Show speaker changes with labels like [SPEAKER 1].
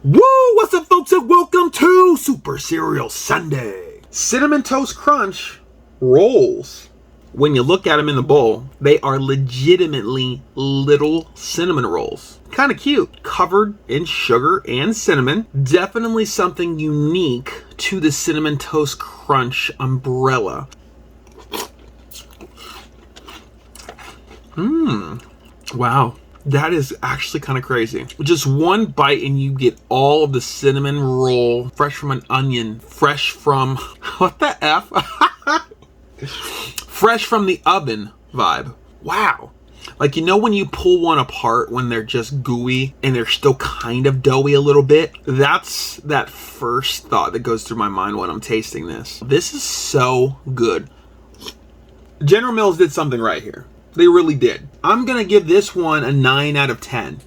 [SPEAKER 1] Woo! What's up, folks, and welcome to Super Cereal Sunday. Cinnamon Toast Crunch rolls. When you look at them in the bowl, they are legitimately little cinnamon rolls. Kind of cute. Covered in sugar and cinnamon. Definitely something unique to the Cinnamon Toast Crunch umbrella. Wow. That is actually kind of crazy. Just one bite and you get all of the cinnamon roll, fresh from an onion, fresh from, what the F? Fresh from the oven vibe. Wow. Like, you know when you pull one apart when they're just gooey and they're still kind of doughy a little bit? That's that first thought that goes through my mind when I'm tasting this. This is so good. General Mills did something right here. They really did. I'm going to give this one a 9 out of 10.